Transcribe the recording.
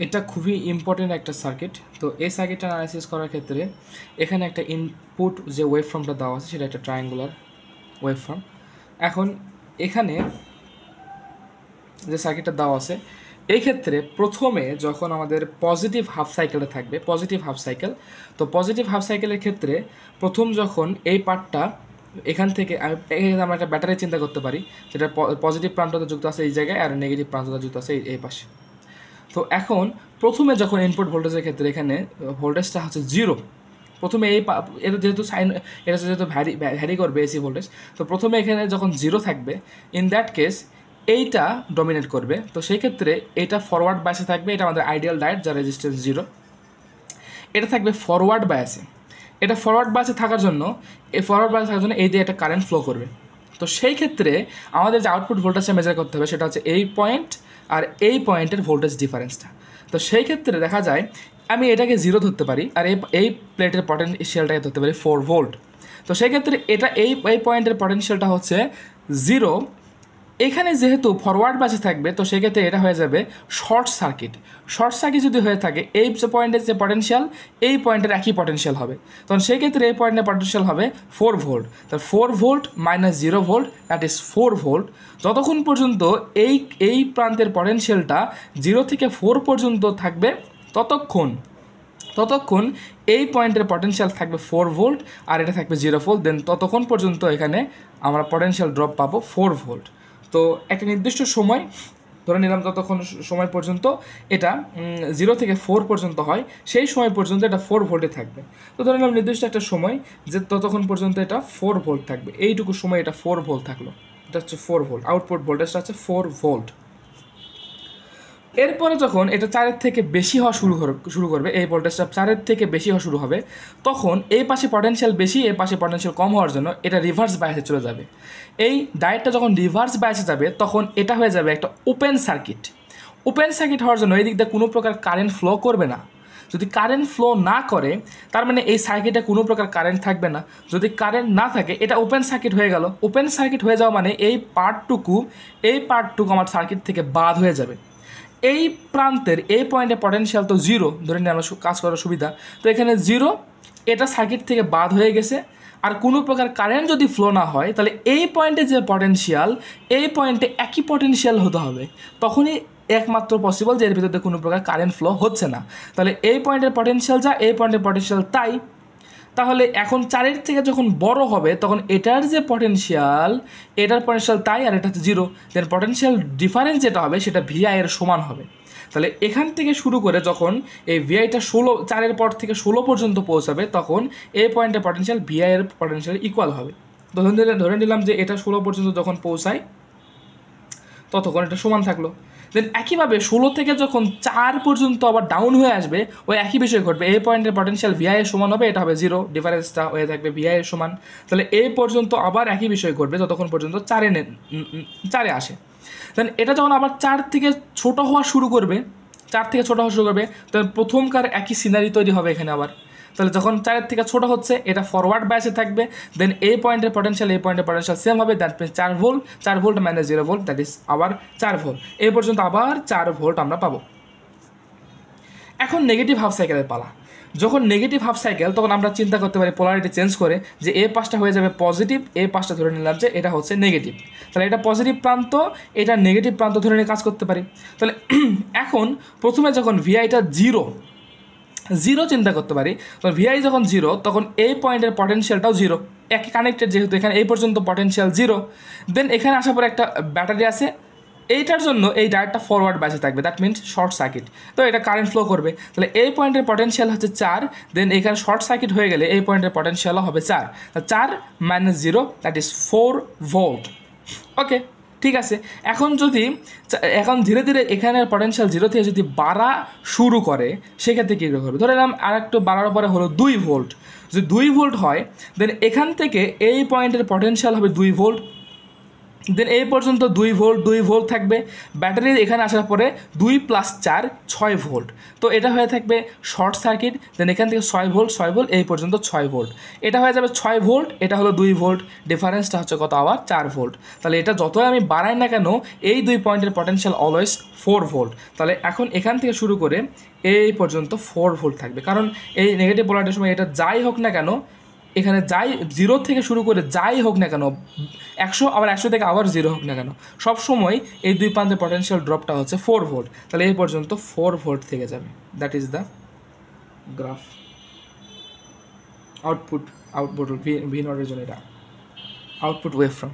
এটা খুবই ইম্পর্টেন্ট একটা সার্কিট। তো এই সার্কিটটা অ্যানালাইসিস করার ক্ষেত্রে এখানে একটা ইনপুট যে ওয়েভ ফর্মটা দেওয়া আছে সেটা একটা ট্রায়াঙ্গুলার ওয়েভ ফর্ম। এখন এখানে যে সার্কিটটা দেওয়া আছে এই ক্ষেত্রে প্রথমে যখন আমাদের পজিটিভ হাফ সাইকেলটা থাকবে, পজিটিভ হাফ সাইকেল, তো পজিটিভ হাফ সাইকেলের ক্ষেত্রে প্রথম যখন এই পার্টটা এখান থেকে আমরা একটা ব্যাটারি চিন্তা করতে পারি, যেটা পজিটিভ প্রান্তটা যুক্ত আছে এই জায়গায় আর নেগেটিভ প্রান্তটা যুক্ত আছে এই পাশে। তো এখন প্রথমে যখন ইনপুট ভোল্টেজের ক্ষেত্রে এখানে ভোল্টেজটা হচ্ছে জিরো, প্রথমে এটা যেহেতু এটা যেহেতু ভ্যারি করবে এসি ভোল্টেজ, তো প্রথমে এখানে যখন জিরো থাকবে ইন দ্যাট কেস এইটা ডমিনেট করবে। তো সেই ক্ষেত্রে এটা ফরওয়ার্ড বায়াসে থাকবে, এটা আমাদের আইডিয়াল ডায়েট যা রেজিস্ট্যান্স জিরো, এটা থাকবে ফরওয়ার্ড বায়াসে। এটা ফরওয়ার্ড বায়াসে থাকার জন্য এই দিয়ে একটা কারেন্ট ফ্লো করবে। তো সেই ক্ষেত্রে আমাদের যে আউটপুট ভোল্টেজটা মেজার করতে হবে সেটা হচ্ছে এই পয়েন্ট আর এই পয়েন্টের ভোল্টেজ ডিফারেন্সটা। তো সেই ক্ষেত্রে দেখা যায় আমি এটাকে জিরো ধরতে পারি আর এই প্লেটের পটেনশিয়ালটাকে ধরতে পারি 4 ভোল্ট। তো সেই ক্ষেত্রে এটা এই পয়েন্টের পটেনশিয়ালটা হচ্ছে জিরো। এখানে যেহেতু ফরওয়ার্ড বাসে থাকবে তো সেক্ষেত্রে এটা হয়ে যাবে শর্ট সার্কিট। শর্ট সার্কিট যদি হয়ে থাকে এই যে পয়েন্টের যে পটেনশিয়াল এই পয়েন্টের একই পটেনশিয়াল হবে, তখন সেই ক্ষেত্রে এই পয়েন্টের পটেনশিয়াল হবে 4 ভোল্ট। তো 4 volt minus 0 volt that is 4 volt. যতক্ষণ পর্যন্ত এই প্রান্তের পটেনশিয়ালটা 0 থেকে 4 পর্যন্ত থাকবে ততক্ষণ এই পয়েন্টের পটেনশিয়াল থাকবে 4 ভোল্ট আর এটা থাকবে 0 ভোল্ট। দেন ততক্ষণ পর্যন্ত এখানে আমরা পটেনশিয়াল ড্রপ পাবো 4 ভোল্ট। তো একটা নির্দিষ্ট সময় ধরে নিলাম ততক্ষণ সময় পর্যন্ত এটা 0 থেকে 4 পর্যন্ত হয়, সেই সময় পর্যন্ত এটা 4 ভোল্টে থাকবে। তো ধরে নিলাম নির্দিষ্ট একটা সময় যে ততক্ষণ পর্যন্ত এটা 4 ভোল্ট থাকবে, এইটুকু সময় এটা 4 ভোল্ট থাকলো, এটা হচ্ছে 4 ভোল্ট, আউটপুট ভোল্টেজটা হচ্ছে 4 ভোল্ট। এরপরে যখন এটা 4-এর থেকে বেশি হওয়া শুরু করবে, এই ভোল্টেজটা 4-এর থেকে বেশি হওয়া শুরু হবে, তখন এই পাশে পটেনশিয়াল বেশি এই পাশে পটেনশিয়াল কম হওয়ার জন্য এটা রিভার্স বায়াসে চলে যাবে। এই ডায়েটটা যখন রিভার্স বায়াসে যাবে তখন এটা হয়ে যাবে একটা ওপেন সার্কিট। ওপেন সার্কিট হওয়ার জন্য এই দিক দিয়ে কোনো প্রকার কারেন্ট ফ্লো করবে না। যদি কারেন্ট ফ্লো না করে তার মানে এই সার্কিটে কোনো প্রকার কারেন্ট থাকবে না। যদি কারেন্ট না থাকে এটা ওপেন সার্কিট হয়ে গেল। ওপেন সার্কিট হয়ে যাওয়া মানে এই পার্টটুকু আমার সার্কিট থেকে বাদ হয়ে যাবে। এই প্রান্তের এই পয়েন্টে পটেনশিয়াল তো জিরো, ধরে নিয়ে আমরা কাজ করার সুবিধা, তো এখানে জিরো, এটা সার্কিট থেকে বাদ হয়ে গেছে। আর কোনো প্রকার কারেন্ট যদি ফ্লো না হয় তাহলে এই পয়েন্টে যে পটেনশিয়াল এই পয়েন্টে একই পটেনশিয়াল হতে হবে, তখনই একমাত্র পসিবল যে এর ভিতরে কোনো প্রকার কারেন্ট ফ্লো হচ্ছে না। তাহলে এই পয়েন্টের পটেনশিয়াল যা এই পয়েন্টের পটেনশিয়াল তাই। তাহলে এখন 4-এর থেকে যখন বড় হবে তখন এটার যে পটেনশিয়াল তাই আর এটা হচ্ছে জিরো, দেন পটেনশিয়াল ডিফারেন্স যেটা হবে সেটা ভিআই এর সমান হবে। তাহলে এখান থেকে শুরু করে যখন এই ভিআইটা 4-এর পর থেকে 16 পর্যন্ত পৌঁছাবে তখন এই পয়েন্টের পটেনশিয়াল ভিআই এর পটেনশিয়াল ইকুয়াল হবে। তো ধরে নিলাম যে এটা 16 পর্যন্ত যখন পৌঁছায় ততক্ষণ এটা সমান থাকলো। দেন একইভাবে 16 থেকে যখন 4 পর্যন্ত আবার ডাউন হয়ে আসবে ওই একই বিষয় ঘটবে, এই পয়েন্টের পটেনশিয়াল ভিআই এর সমান হবে, এটা হবে জিরো, ডিফারেন্সটা হয়ে থাকবে ভিআই এর সমান। তাহলে এই পর্যন্ত আবার একই বিষয় ঘটবে যতক্ষণ পর্যন্ত 4-এ আসে। দেন এটা যখন আবার 4 থেকে ছোট হওয়া শুরু করবে তখন প্রথমকার একই সিনারি তৈরি হবে এখানে আবার। তাহলে যখন 4-এর থেকে ছোটো হচ্ছে এটা ফরওয়ার্ড বায়াসে থাকবে, দেন এই পয়েন্টের পটেনশিয়াল সেম হবে, that means 4 volt minus 0 volt that is আবার 4 ভোল্ট। এই পর্যন্ত আবার 4 ভোল্ট আমরা পাবো। এখন নেগেটিভ হাফ সাইকেলের পালা। যখন নেগেটিভ হাফ সাইকেল তখন আমরা চিন্তা করতে পারি পোলারিটি চেঞ্জ করে যে এই পাশটা হয়ে যাবে পজিটিভ, এই পাশটা ধরে নিলাম যে এটা হচ্ছে নেগেটিভ, তাহলে এটা পজিটিভ প্রান্ত এটা নেগেটিভ প্রান্ত ধরে নিয়ে কাজ করতে পারি। তাহলে এখন প্রথমে যখন ভিআইটা জিরো চিন্তা করতে পারি, তো ভিআই যখন জিরো তখন এই পয়েন্টের পটেনশিয়ালটাও জিরো, একই কানেক্টেড যেহেতু এখানে এই পর্যন্ত পটেনশিয়াল জিরো। দেন এখানে আসার পর একটা ব্যাটারি আছে, এইটার জন্য এই ডায়েটটা ফরওয়ার্ড বাসে থাকবে, দ্যাট মিনস শর্ট সার্কিট, তো এটা কারেন্ট ফ্লো করবে। তাহলে এই পয়েন্টের পটেনশিয়াল হচ্ছে 4, দেন এখানে শর্ট সার্কিট হয়ে গেলে এই পয়েন্টের পটেনশিয়ালও হবে 4, 4 মাইনাস 0 দ্যাট ইজ 4 ভোল্ট। ওকে, ঠিক আছে। এখন ধীরে ধীরে এখানের পটেনশিয়াল 0 থেকে যদি বাড়া শুরু করে সেক্ষেত্রে কী করবে, ধরে নিলাম আর একটু বাড়ার পরে হলো 2 ভোল্ট। যদি 2 ভোল্ট হয় দেন এখান থেকে এই পয়েন্টের পটেনশিয়াল হবে 2 ভোল্ট। দেন এই পর্যন্ত 2 ভোল্ট থাকবে। ব্যাটারির এখানে আসার পরে 2 + 4 6 ভোল্ট, তো এটা হয়ে থাকবে শর্ট সার্কিট। দেন এখান থেকে 6 ভোল্ট এই পর্যন্ত 6 ভোল্ট, এটা হয়ে যাবে 6 ভোল্ট, এটা হলো 2 ভোল্ট, ডিফারেন্সটা হচ্ছে কত আবার 4 ভোল্ট। তাহলে এটা যতই আমি বাড়াই না কেন এই 2 পয়েন্টের পটেনশিয়াল অলওয়েজ 4 ভোল্ট। তাহলে এখন এখান থেকে শুরু করে এই পর্যন্ত 4 ভোল্ট থাকবে, কারণ এই নেগেটিভ পোলারিটির সময় এটা যাই হোক না কেন, এখানে যাই 0 থেকে শুরু করে যাই হোক না কেন, 100 আবার 100 থেকে আবার 0 হোক না কেন, সব সময় এই 2 প্রান্তের পটেনশিয়াল ড্রপটা হচ্ছে 4 ভোল্ট। তাহলে এই পর্যন্ত 4 ভোল্ট থেকে যাবে। That is the graph. Output V নটের জন্য এটা আউটপুট ওয়েভ ফ্রম